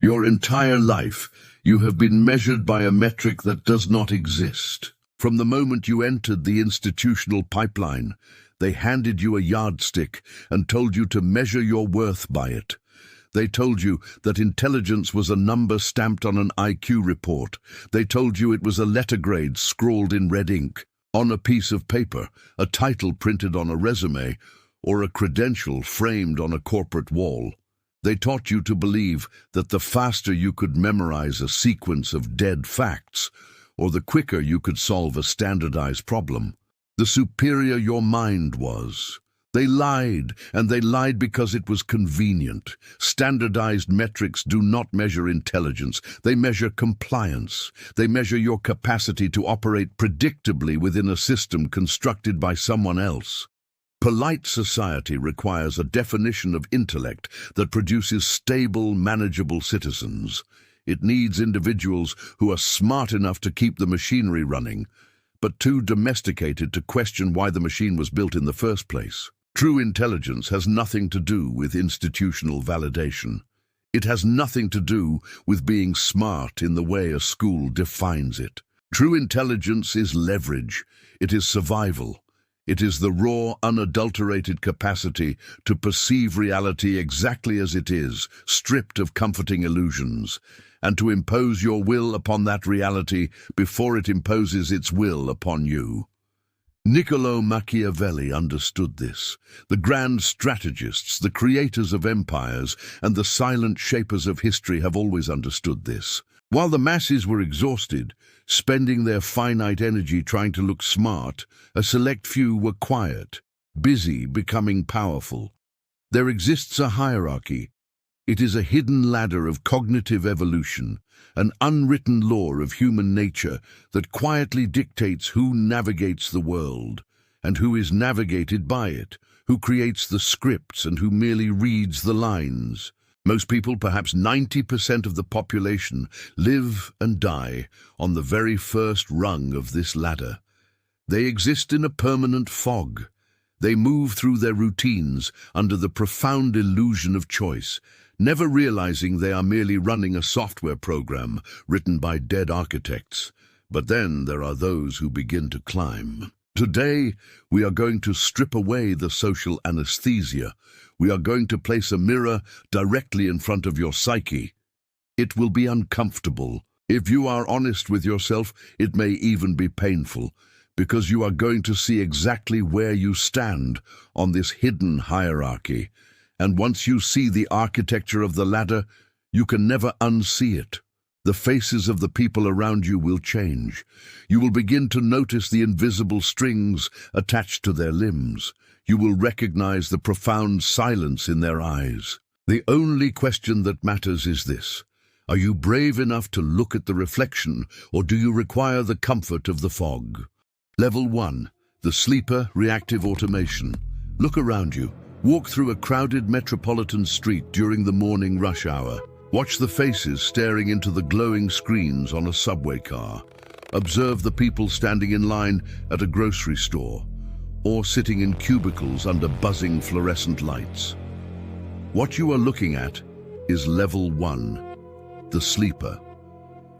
Your entire life, you have been measured by a metric that does not exist. From the moment you entered the institutional pipeline, they handed you a yardstick and told you to measure your worth by it. They told you that intelligence was a number stamped on an IQ report. They told you it was a letter grade scrawled in red ink, on a piece of paper, a title printed on a resume, or a credential framed on a corporate wall. They taught you to believe that the faster you could memorize a sequence of dead facts, or the quicker you could solve a standardized problem, the superior your mind was. They lied, and they lied because it was convenient. Standardized metrics do not measure intelligence. They measure compliance. They measure your capacity to operate predictably within a system constructed by someone else. Polite society requires a definition of intellect that produces stable, manageable citizens. It needs individuals who are smart enough to keep the machinery running, but too domesticated to question why the machine was built in the first place. True intelligence has nothing to do with institutional validation. It has nothing to do with being smart in the way a school defines it. True intelligence is leverage. It is survival. It is the raw, unadulterated capacity to perceive reality exactly as it is, stripped of comforting illusions, and to impose your will upon that reality before it imposes its will upon you. Niccolo Machiavelli understood this. The grand strategists, the creators of empires, and the silent shapers of history have always understood this. While the masses were exhausted, spending their finite energy trying to look smart, a select few were quiet, busy becoming powerful. There exists a hierarchy. It is a hidden ladder of cognitive evolution, an unwritten law of human nature that quietly dictates who navigates the world and who is navigated by it, who creates the scripts and who merely reads the lines. Most people, perhaps 90% of the population, live and die on the very first rung of this ladder. They exist in a permanent fog. They move through their routines under the profound illusion of choice, never realizing they are merely running a software program written by dead architects. But then there are those who begin to climb. Today, we are going to strip away the social anesthesia. We are going to place a mirror directly in front of your psyche. It will be uncomfortable. If you are honest with yourself, it may even be painful, because you are going to see exactly where you stand on this hidden hierarchy. And once you see the architecture of the ladder, you can never unsee it. The faces of the people around you will change. You will begin to notice the invisible strings attached to their limbs. You will recognize the profound silence in their eyes. The only question that matters is this: are you brave enough to look at the reflection, or do you require the comfort of the fog? Level 1. The sleeper reactive automation. Look around you. Walk through a crowded metropolitan street during the morning rush hour. Watch the faces staring into the glowing screens on a subway car. Observe the people standing in line at a grocery store, or sitting in cubicles under buzzing fluorescent lights. What you are looking at is level 1, the sleeper.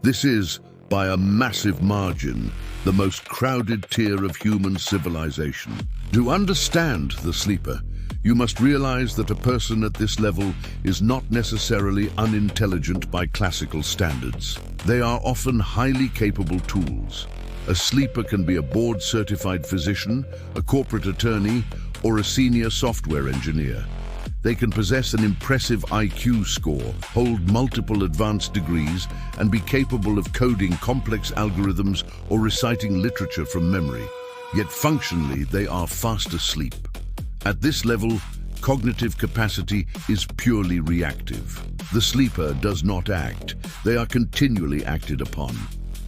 This is, by a massive margin, the most crowded tier of human civilization. To understand the sleeper, you must realize that a person at this level is not necessarily unintelligent by classical standards. They are often highly capable tools. A sleeper can be a board-certified physician, a corporate attorney, or a senior software engineer. They can possess an impressive IQ score, hold multiple advanced degrees, and be capable of coding complex algorithms or reciting literature from memory. Yet functionally, they are fast asleep. At this level, cognitive capacity is purely reactive. The sleeper does not act. They are continually acted upon.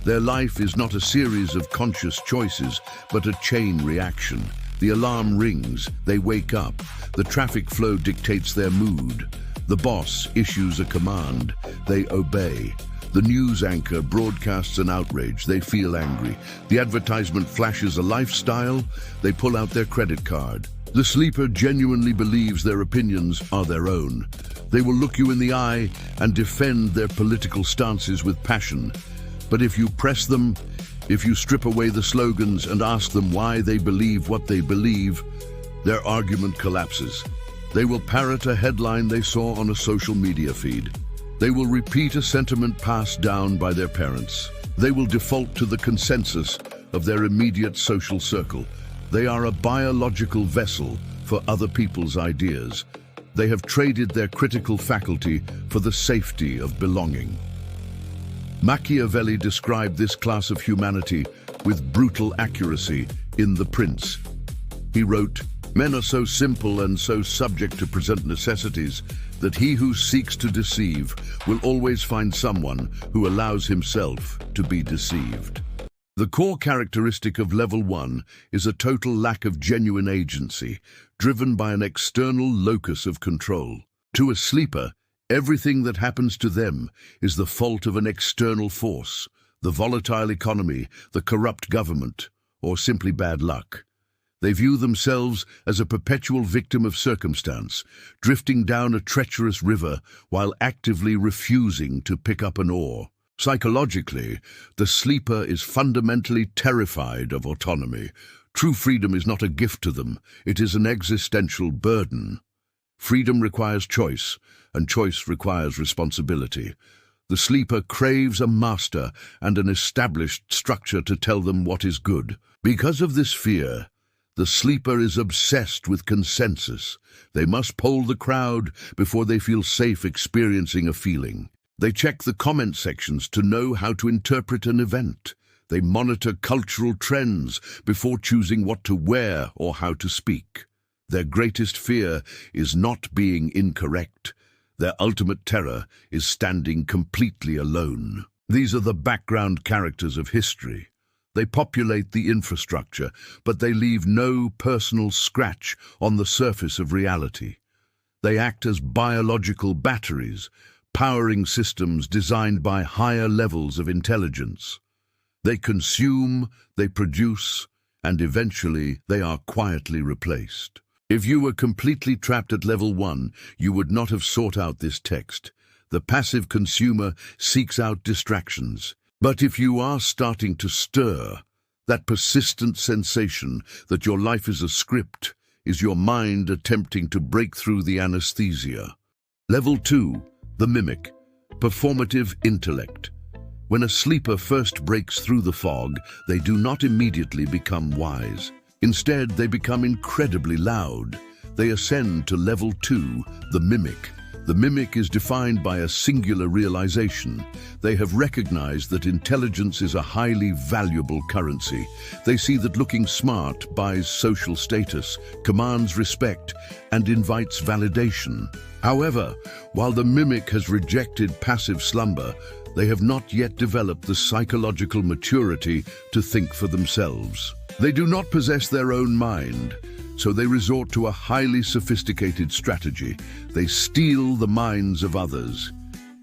Their life is not a series of conscious choices, but a chain reaction. The alarm rings, they wake up. The traffic flow dictates their mood. The boss issues a command, they obey. The news anchor broadcasts an outrage, they feel angry. The advertisement flashes a lifestyle, they pull out their credit card. The sleeper genuinely believes their opinions are their own. They will look you in the eye and defend their political stances with passion. But if you press them, if you strip away the slogans and ask them why they believe what they believe, their argument collapses. They will parrot a headline they saw on a social media feed. They will repeat a sentiment passed down by their parents. They will default to the consensus of their immediate social circle. They are a biological vessel for other people's ideas. They have traded their critical faculty for the safety of belonging. Machiavelli described this class of humanity with brutal accuracy in The Prince. He wrote, "Men are so simple and so subject to present necessities that he who seeks to deceive will always find someone who allows himself to be deceived." The core characteristic of Level 1 is a total lack of genuine agency, driven by an external locus of control. To a sleeper, everything that happens to them is the fault of an external force, the volatile economy, the corrupt government, or simply bad luck. They view themselves as a perpetual victim of circumstance, drifting down a treacherous river while actively refusing to pick up an oar. Psychologically, the sleeper is fundamentally terrified of autonomy. True freedom is not a gift to them, it is an existential burden. Freedom requires choice, and choice requires responsibility. The sleeper craves a master and an established structure to tell them what is good. Because of this fear, the sleeper is obsessed with consensus. They must poll the crowd before they feel safe experiencing a feeling. They check the comment sections to know how to interpret an event. They monitor cultural trends before choosing what to wear or how to speak. Their greatest fear is not being incorrect. Their ultimate terror is standing completely alone. These are the background characters of history. They populate the infrastructure, but they leave no personal scratch on the surface of reality. They act as biological batteries, powering systems designed by higher levels of intelligence. They consume, they produce, and eventually they are quietly replaced. If you were completely trapped at Level 1, you would not have sought out this text. The passive consumer seeks out distractions. But if you are starting to stir, that persistent sensation that your life is a script is your mind attempting to break through the anesthesia. Level 2, the mimic, performative intellect. When a sleeper first breaks through the fog, they do not immediately become wise. Instead, they become incredibly loud. They ascend to Level 2, the mimic. The mimic is defined by a singular realization. They have recognized that intelligence is a highly valuable currency. They see that looking smart buys social status, commands respect, and invites validation. However, while the mimic has rejected passive slumber, they have not yet developed the psychological maturity to think for themselves. They do not possess their own mind, so they resort to a highly sophisticated strategy. They steal the minds of others.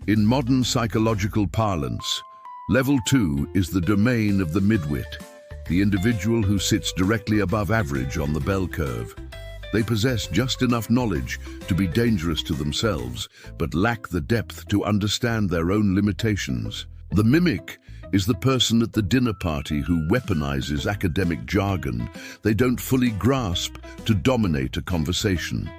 In modern psychological parlance, Level 2 is the domain of the midwit, the individual who sits directly above average on the bell curve. They possess just enough knowledge to be dangerous to themselves, but lack the depth to understand their own limitations. The mimic is the person at the dinner party who weaponizes academic jargon they don't fully grasp to dominate a conversation.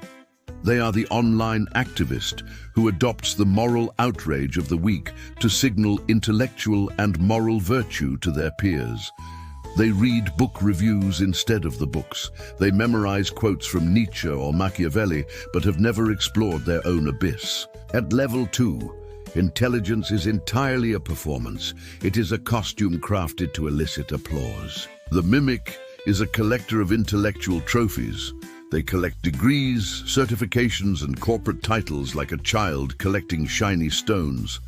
They are the online activist who adopts the moral outrage of the week to signal intellectual and moral virtue to their peers. They read book reviews instead of the books. They memorize quotes from Nietzsche or Machiavelli, but have never explored their own abyss. At Level 2, intelligence is entirely a performance. It is a costume crafted to elicit applause. The mimic is a collector of intellectual trophies. They collect degrees, certifications, and corporate titles like a child collecting shiny stones.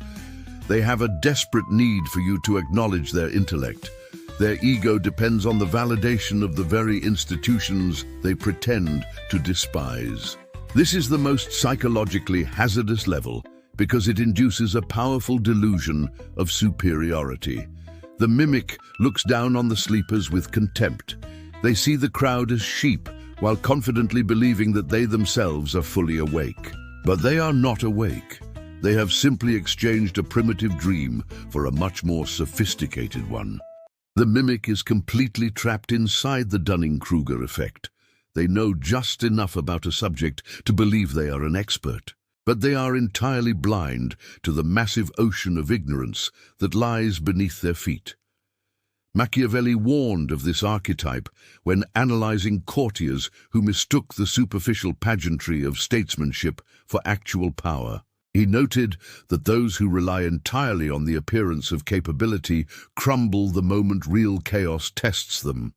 They have a desperate need for you to acknowledge their intellect. Their ego depends on the validation of the very institutions they pretend to despise. This is the most psychologically hazardous level because it induces a powerful delusion of superiority. The mimic looks down on the sleepers with contempt. They see the crowd as sheep, while confidently believing that they themselves are fully awake. But they are not awake. They have simply exchanged a primitive dream for a much more sophisticated one. The mimic is completely trapped inside the Dunning-Kruger effect. They know just enough about a subject to believe they are an expert, but they are entirely blind to the massive ocean of ignorance that lies beneath their feet. Machiavelli warned of this archetype when analyzing courtiers who mistook the superficial pageantry of statesmanship for actual power. He noted that those who rely entirely on the appearance of capability crumble the moment real chaos tests them.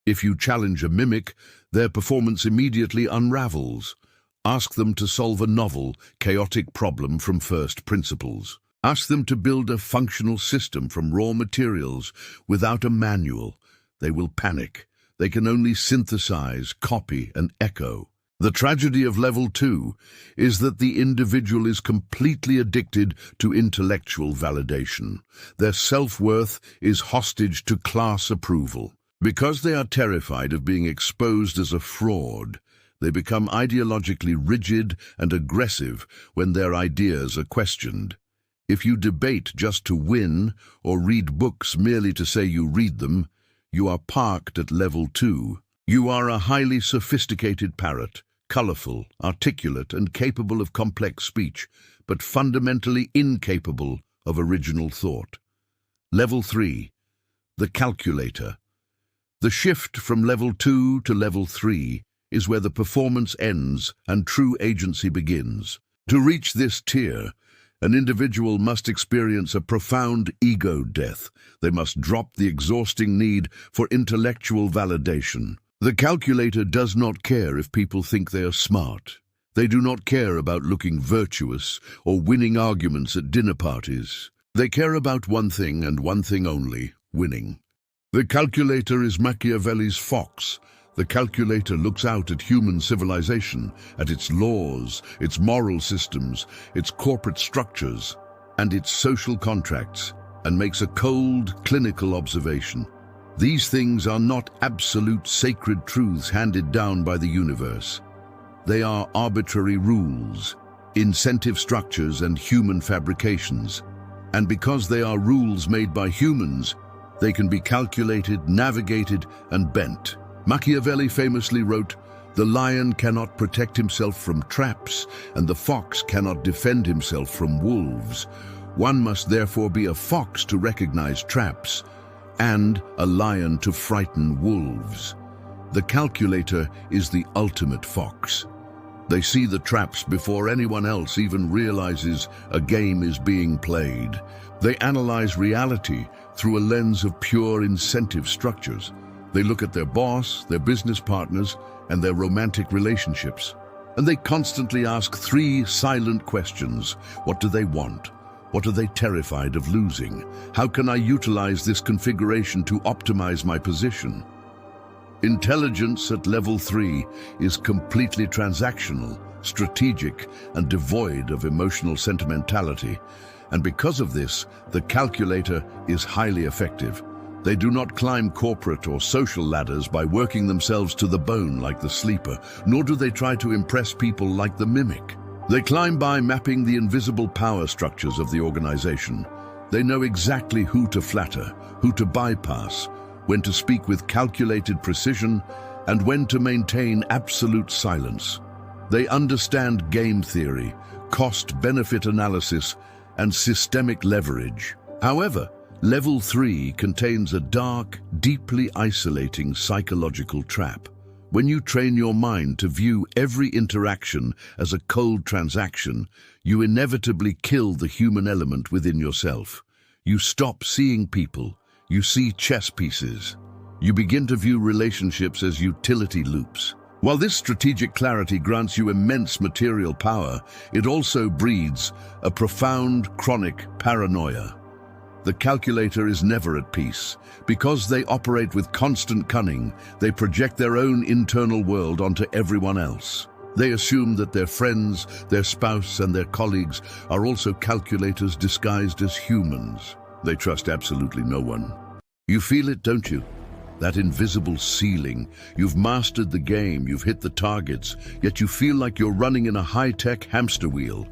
If you challenge a mimic, their performance immediately unravels. Ask them to solve a novel, chaotic problem from first principles. Ask them to build a functional system from raw materials without a manual. They will panic. They can only synthesize, copy, and echo. The tragedy of level 2 is that the individual is completely addicted to intellectual validation. Their self-worth is hostage to class approval. Because they are terrified of being exposed as a fraud, they become ideologically rigid and aggressive when their ideas are questioned. If you debate just to win or read books merely to say you read them, you are parked at level 2. You are a highly sophisticated parrot, colorful, articulate, and capable of complex speech, but fundamentally incapable of original thought. Level 3. The calculator. The shift from level 2 to level 3 is where the performance ends and true agency begins. To reach this tier, an individual must experience a profound ego death. They must drop the exhausting need for intellectual validation. The calculator does not care if people think they are smart. They do not care about looking virtuous or winning arguments at dinner parties. They care about one thing and one thing only: winning. The calculator is Machiavelli's fox. The calculator looks out at human civilization, at its laws, its moral systems, its corporate structures, and its social contracts, and makes a cold, clinical observation. These things are not absolute sacred truths handed down by the universe. They are arbitrary rules, incentive structures, and human fabrications. And because they are rules made by humans, they can be calculated, navigated, and bent. Machiavelli famously wrote, "The lion cannot protect himself from traps, and the fox cannot defend himself from wolves. One must therefore be a fox to recognize traps, and a lion to frighten wolves." The calculator is the ultimate fox. They see the traps before anyone else even realizes a game is being played. They analyze reality through a lens of pure incentive structures. They look at their boss, their business partners, and their romantic relationships. And they constantly ask 3 silent questions. What do they want? What are they terrified of losing? How can I utilize this configuration to optimize my position? Intelligence at level 3 is completely transactional, strategic, and devoid of emotional sentimentality. And because of this, the calculator is highly effective. They do not climb corporate or social ladders by working themselves to the bone like the sleeper, nor do they try to impress people like the mimic. They climb by mapping the invisible power structures of the organization. They know exactly who to flatter, who to bypass, when to speak with calculated precision, and when to maintain absolute silence. They understand game theory, cost-benefit analysis, and systemic leverage. However, level 3 contains a dark, deeply isolating psychological trap. When you train your mind to view every interaction as a cold transaction, you inevitably kill the human element within yourself. You stop seeing people. You see chess pieces. You begin to view relationships as utility loops. While this strategic clarity grants you immense material power, it also breeds a profound, chronic paranoia. The calculator is never at peace. Because they operate with constant cunning, they project their own internal world onto everyone else. They assume that their friends, their spouse, and their colleagues are also calculators disguised as humans. They trust absolutely no one. You feel it, don't you? that invisible ceiling. You've mastered the game, you've hit the targets, yet you feel like you're running in a high-tech hamster wheel.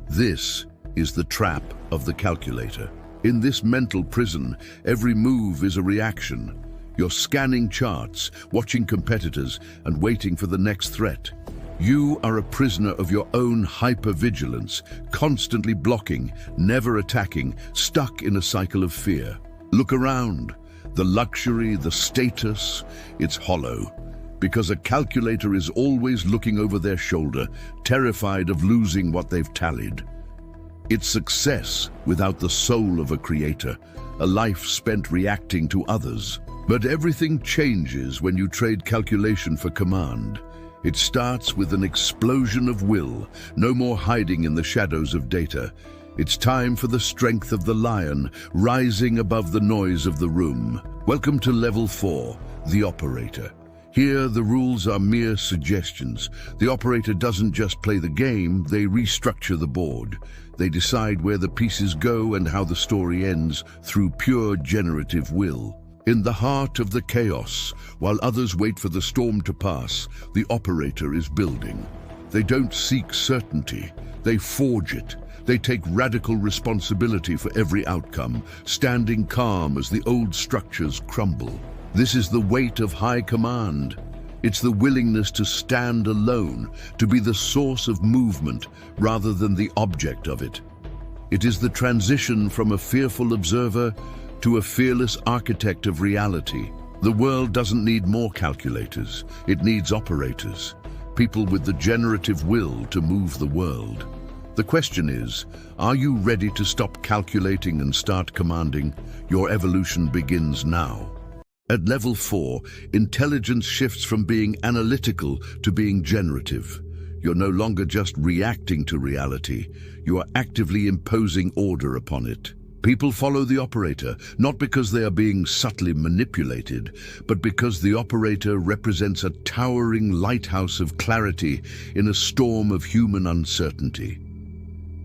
This is the trap of the calculator. In this mental prison, every move is a reaction. You're scanning charts, watching competitors, and waiting for the next threat. You are a prisoner of your own hypervigilance, constantly blocking, never attacking, stuck in a cycle of fear. Look around. The luxury, the status, it's hollow. Because a calculator is always looking over their shoulder, terrified of losing what they've tallied. It's success without the soul of a creator, a life spent reacting to others. But everything changes when you trade calculation for command. It starts with an explosion of will, no more hiding in the shadows of data. It's time for the strength of the lion, rising above the noise of the room. Welcome to Level 4, the operator. Here, the rules are mere suggestions. The operator doesn't just play the game, they restructure the board. They decide where the pieces go and how the story ends through pure generative will. In the heart of the chaos, while others wait for the storm to pass, the operator is building. They don't seek certainty, they forge it. They take radical responsibility for every outcome, standing calm as the old structures crumble. This is the weight of high command. It's the willingness to stand alone, to be the source of movement rather than the object of it. It is the transition from a fearful observer to a fearless architect of reality. The world doesn't need more calculators, it needs operators, people with the generative will to move the world. The question is, are you ready to stop calculating and start commanding? Your evolution begins now. At Level 4, intelligence shifts from being analytical to being generative. You're no longer just reacting to reality, you are actively imposing order upon it. People follow the operator, not because they are being subtly manipulated, but because the operator represents a towering lighthouse of clarity in a storm of human uncertainty.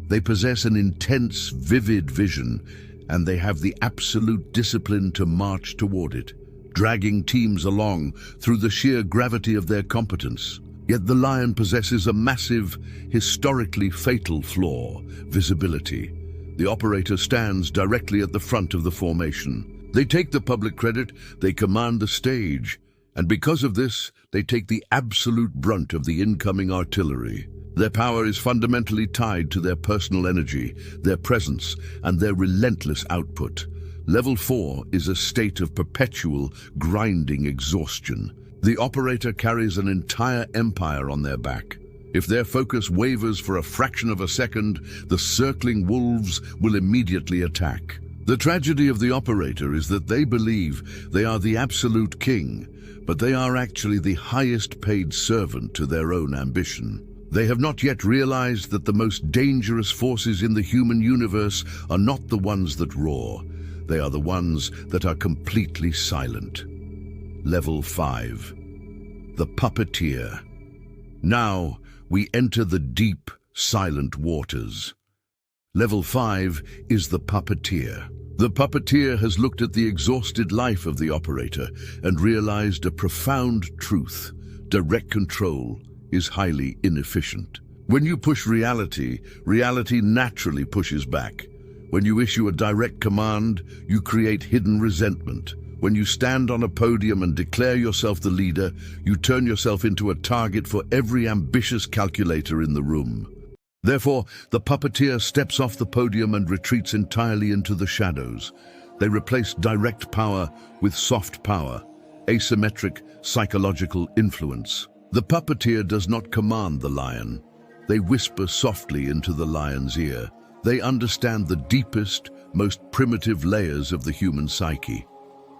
They possess an intense, vivid vision, and they have the absolute discipline to march toward it, dragging teams along through the sheer gravity of their competence. Yet the lion possesses a massive, historically fatal flaw: visibility. The operator stands directly at the front of the formation. They take the public credit, they command the stage, and because of this, they take the absolute brunt of the incoming artillery. Their power is fundamentally tied to their personal energy, their presence, and their relentless output. Level 4 is a state of perpetual, grinding exhaustion. The operator carries an entire empire on their back. If their focus wavers for a fraction of a second, the circling wolves will immediately attack. The tragedy of the operator is that they believe they are the absolute king, but they are actually the highest paid servant to their own ambition. They have not yet realized that the most dangerous forces in the human universe are not the ones that roar. They are the ones that are completely silent. Level 5. The puppeteer. Now, we enter the deep, silent waters. Level 5 is the puppeteer. The puppeteer has looked at the exhausted life of the operator and realized a profound truth: direct control is highly inefficient. When you push reality, reality naturally pushes back. When you issue a direct command, you create hidden resentment. When you stand on a podium and declare yourself the leader, you turn yourself into a target for every ambitious calculator in the room. Therefore, the puppeteer steps off the podium and retreats entirely into the shadows. They replace direct power with soft power, asymmetric psychological influence. The puppeteer does not command the lion. They whisper softly into the lion's ear. They understand the deepest, most primitive layers of the human psyche.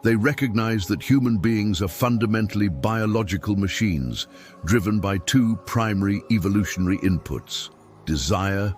They recognize that human beings are fundamentally biological machines, driven by two primary evolutionary inputs: desire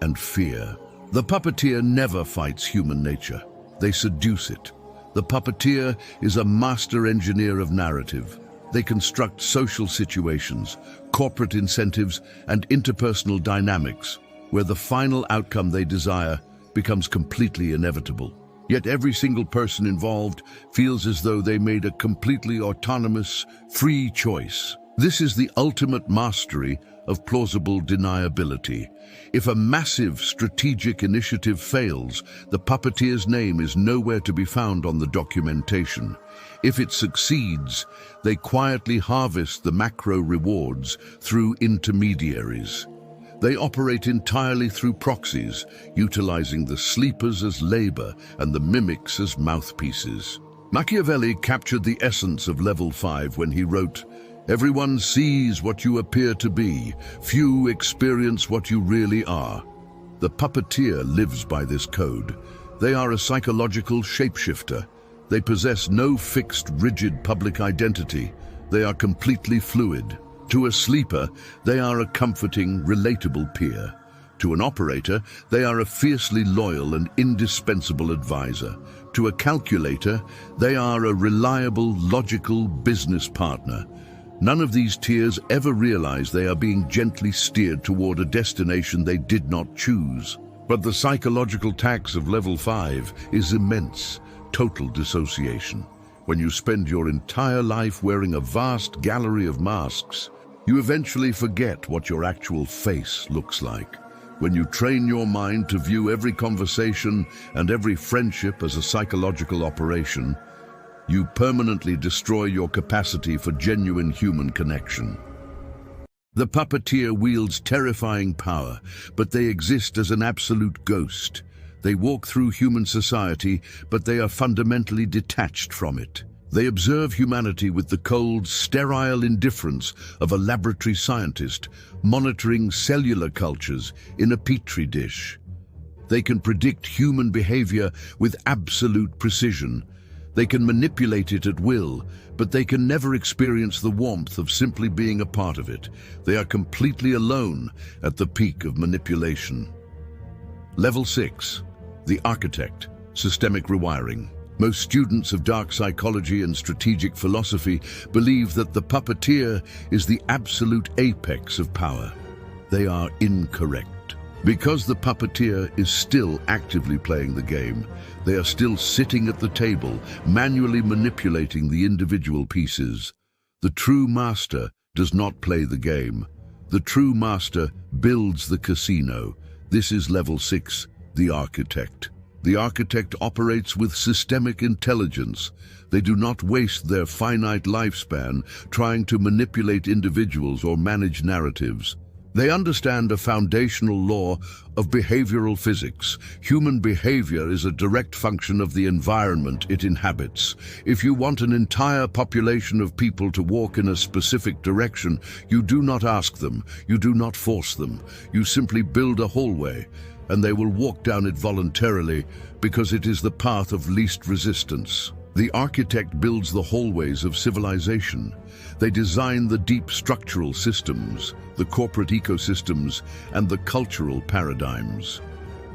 and fear. The puppeteer never fights human nature. They seduce it. The puppeteer is a master engineer of narrative. They construct social situations, corporate incentives, and interpersonal dynamics, where the final outcome they desire becomes completely inevitable. Yet every single person involved feels as though they made a completely autonomous, free choice. This is the ultimate mastery of plausible deniability. If a massive strategic initiative fails, the puppeteer's name is nowhere to be found on the documentation. If it succeeds, they quietly harvest the macro rewards through intermediaries. They operate entirely through proxies, utilizing the sleepers as labor and the mimics as mouthpieces. Machiavelli captured the essence of level 5 when he wrote, "Everyone sees what you appear to be. Few experience what you really are." The puppeteer lives by this code. They are a psychological shapeshifter. They possess no fixed, rigid public identity. They are completely fluid. To a sleeper, they are a comforting, relatable peer. To an operator, they are a fiercely loyal and indispensable advisor. To a calculator, they are a reliable, logical business partner. None of these tiers ever realize they are being gently steered toward a destination they did not choose. But the psychological tax of level 5 is immense, total dissociation. When you spend your entire life wearing a vast gallery of masks, you eventually forget what your actual face looks like. When you train your mind to view every conversation and every friendship as a psychological operation, you permanently destroy your capacity for genuine human connection. The puppeteer wields terrifying power, but they exist as an absolute ghost. They walk through human society, but they are fundamentally detached from it. They observe humanity with the cold, sterile indifference of a laboratory scientist monitoring cellular cultures in a petri dish. They can predict human behavior with absolute precision. They can manipulate it at will, but they can never experience the warmth of simply being a part of it. They are completely alone at the peak of manipulation. Level 6, the architect, systemic rewiring. Most students of dark psychology and strategic philosophy believe that the puppeteer is the absolute apex of power. They are incorrect. Because the puppeteer is still actively playing the game, they are still sitting at the table, manually manipulating the individual pieces. The true master does not play the game. The true master builds the casino. This is level 6, the architect. The architect operates with systemic intelligence. They do not waste their finite lifespan trying to manipulate individuals or manage narratives. They understand a foundational law of behavioral physics. Human behavior is a direct function of the environment it inhabits. If you want an entire population of people to walk in a specific direction, you do not ask them, you do not force them. You simply build a hallway, and they will walk down it voluntarily because it is the path of least resistance. The architect builds the hallways of civilization. They design the deep structural systems, the corporate ecosystems, and the cultural paradigms.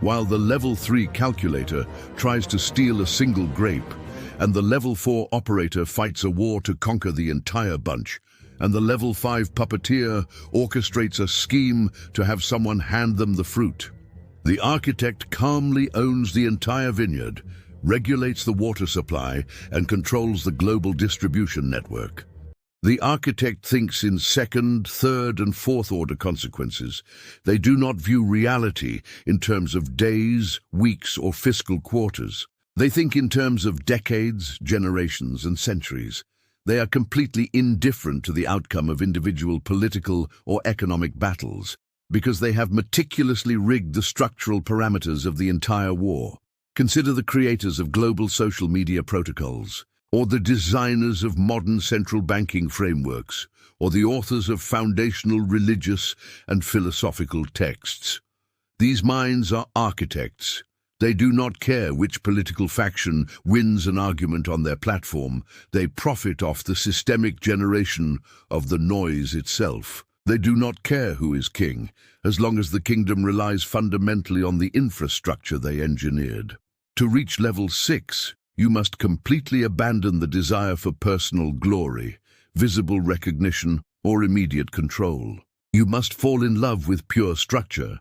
While the level 3 calculator tries to steal a single grape, and the level 4 operator fights a war to conquer the entire bunch, and the level 5 puppeteer orchestrates a scheme to have someone hand them the fruit. The architect calmly owns the entire vineyard, regulates the water supply, and controls the global distribution network. The architect thinks in second, third, and fourth order consequences. They do not view reality in terms of days, weeks, or fiscal quarters. They think in terms of decades, generations, and centuries. They are completely indifferent to the outcome of individual political or economic battles, because they have meticulously rigged the structural parameters of the entire war. Consider the creators of global social media protocols, or the designers of modern central banking frameworks, or the authors of foundational religious and philosophical texts. These minds are architects. They do not care which political faction wins an argument on their platform. They profit off the systemic generation of the noise itself. They do not care who is king, as long as the kingdom relies fundamentally on the infrastructure they engineered. To reach level 6, you must completely abandon the desire for personal glory, visible recognition, or immediate control. You must fall in love with pure structure.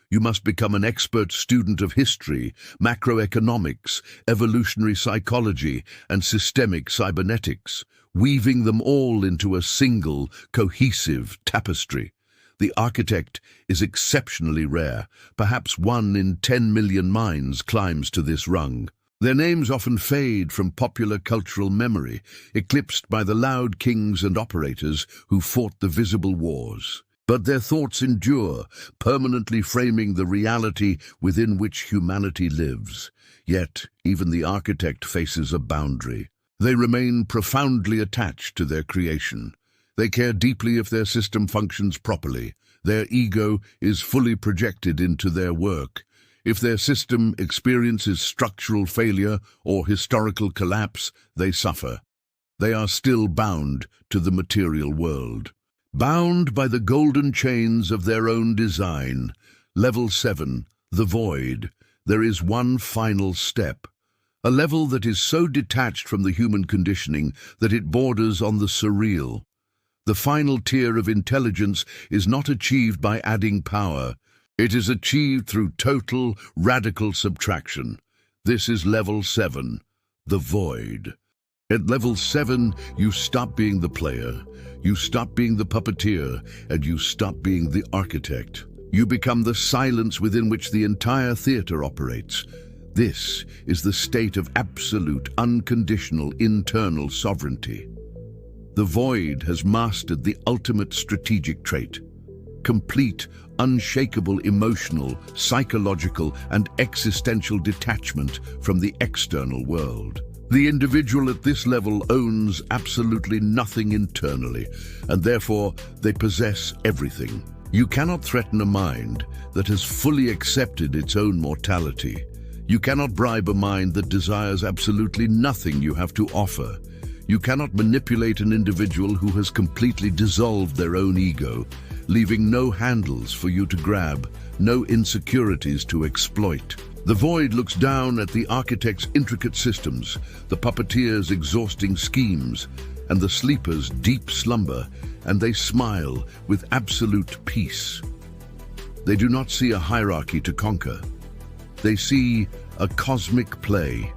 You must become an expert student of history, macroeconomics, evolutionary psychology, and systemic cybernetics, weaving them all into a single, cohesive tapestry. The architect is exceptionally rare. Perhaps 1 in 10 million minds climbs to this rung. Their names often fade from popular cultural memory, eclipsed by the loud kings and operators who fought the visible wars. But their thoughts endure, permanently framing the reality within which humanity lives. Yet, even the architect faces a boundary. They remain profoundly attached to their creation. They care deeply if their system functions properly. Their ego is fully projected into their work. If their system experiences structural failure or historical collapse, they suffer. They are still bound to the material world. Bound by the golden chains of their own design. Level 7, the void. There is one final step. A level that is so detached from the human conditioning that it borders on the surreal. The final tier of intelligence is not achieved by adding power. It is achieved through total, radical subtraction. This is level 7, the void. At level 7, you stop being the player, you stop being the puppeteer, and you stop being the architect. You become the silence within which the entire theater operates. This is the state of absolute, unconditional internal sovereignty. The void has mastered the ultimate strategic trait. Complete, unshakable emotional, psychological, and existential detachment from the external world. The individual at this level owns absolutely nothing internally, and therefore they possess everything. You cannot threaten a mind that has fully accepted its own mortality. You cannot bribe a mind that desires absolutely nothing you have to offer. You cannot manipulate an individual who has completely dissolved their own ego, leaving no handles for you to grab, no insecurities to exploit. The void looks down at the architect's intricate systems, the puppeteer's exhausting schemes, and the sleeper's deep slumber, and they smile with absolute peace. They do not see a hierarchy to conquer. They see a cosmic play,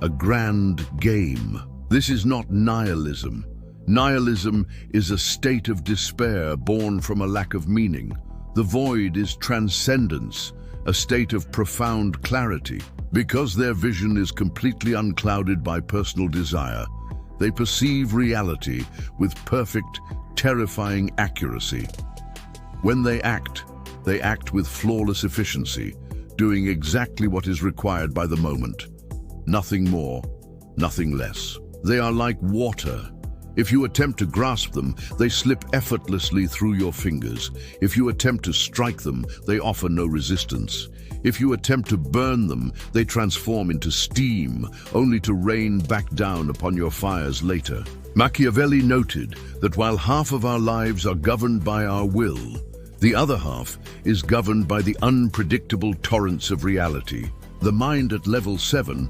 a grand game. This is not nihilism. Nihilism is a state of despair born from a lack of meaning. The void is transcendence, a state of profound clarity. Because their vision is completely unclouded by personal desire, they perceive reality with perfect, terrifying accuracy. When they act with flawless efficiency, doing exactly what is required by the moment. Nothing more, nothing less. They are like water. If you attempt to grasp them, they slip effortlessly through your fingers. If you attempt to strike them, they offer no resistance. If you attempt to burn them, they transform into steam, only to rain back down upon your fires later. Machiavelli noted that while half of our lives are governed by our will, the other half is governed by the unpredictable torrents of reality. The mind at level 7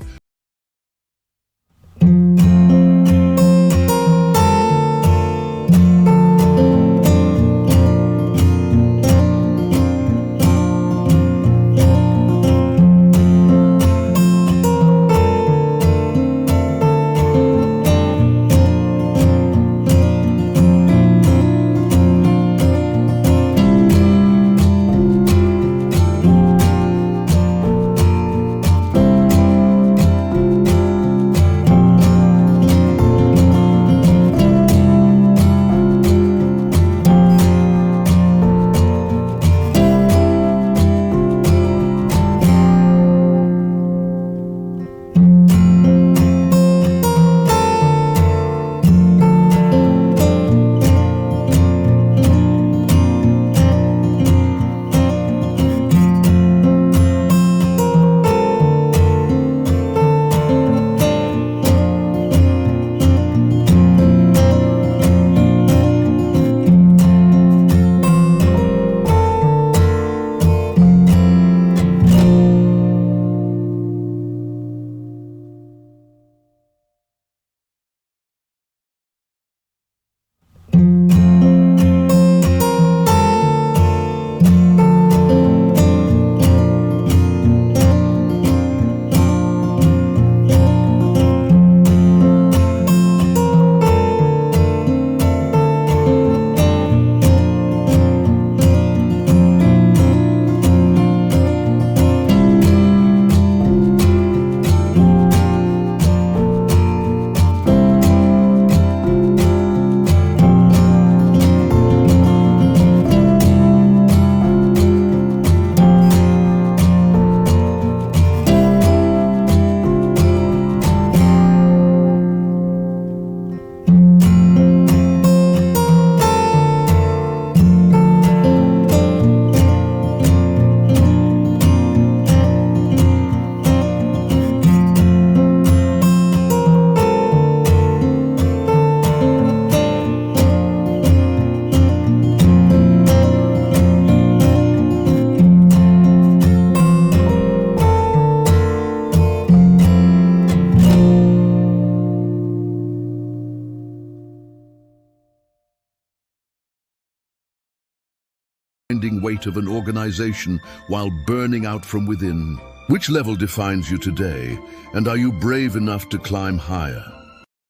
weight of an organization while burning out from within? Which level defines you today, and are you brave enough to climb higher?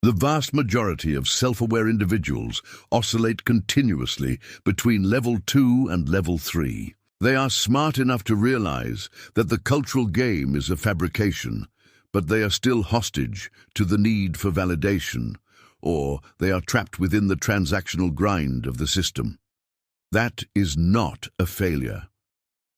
The vast majority of self-aware individuals oscillate continuously between level 2 and level 3. They are smart enough to realize that the cultural game is a fabrication, but they are still hostage to the need for validation, or they are trapped within the transactional grind of the system. That is not a failure.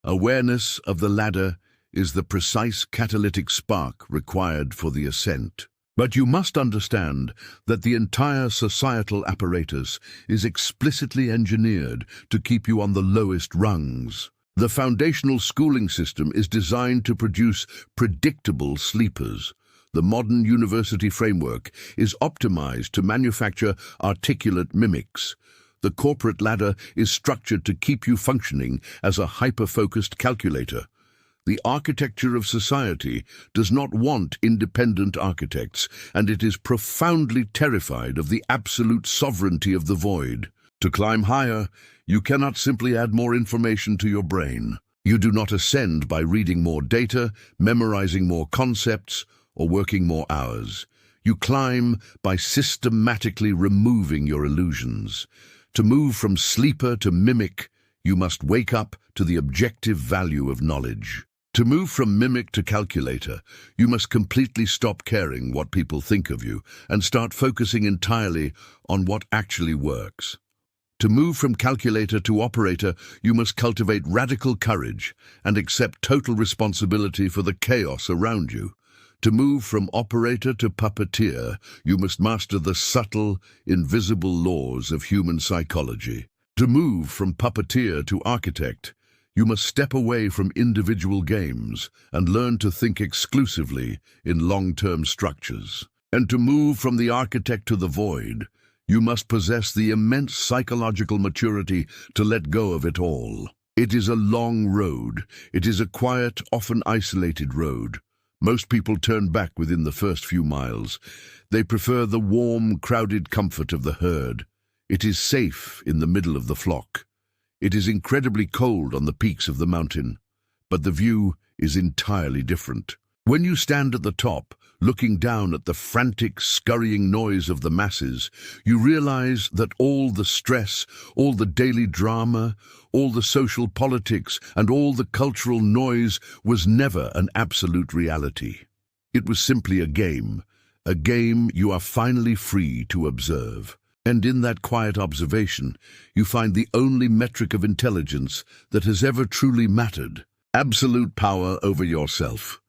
Awareness of the ladder is the precise catalytic spark required for the ascent. But you must understand that the entire societal apparatus is explicitly engineered to keep you on the lowest rungs. The foundational schooling system is designed to produce predictable sleepers. The modern university framework is optimized to manufacture articulate mimics. The corporate ladder is structured to keep you functioning as a hyper-focused calculator. The architecture of society does not want independent architects, and it is profoundly terrified of the absolute sovereignty of the void. To climb higher, you cannot simply add more information to your brain. You do not ascend by reading more data, memorizing more concepts, or working more hours. You climb by systematically removing your illusions. To move from sleeper to mimic, you must wake up to the objective value of knowledge. To move from mimic to calculator, you must completely stop caring what people think of you and start focusing entirely on what actually works. To move from calculator to operator, you must cultivate radical courage and accept total responsibility for the chaos around you. To move from operator to puppeteer, you must master the subtle, invisible laws of human psychology. To move from puppeteer to architect, you must step away from individual games and learn to think exclusively in long-term structures. And to move from the architect to the void, you must possess the immense psychological maturity to let go of it all. It is a long road. It is a quiet, often isolated road. Most people turn back within the first few miles. They prefer the warm, crowded comfort of the herd. It is safe in the middle of the flock. It is incredibly cold on the peaks of the mountain, but the view is entirely different. When you stand at the top, looking down at the frantic, scurrying noise of the masses, you realize that all the stress, all the daily drama, all the social politics, and all the cultural noise was never an absolute reality. It was simply a game you are finally free to observe. And in that quiet observation, you find the only metric of intelligence that has ever truly mattered: absolute power over yourself.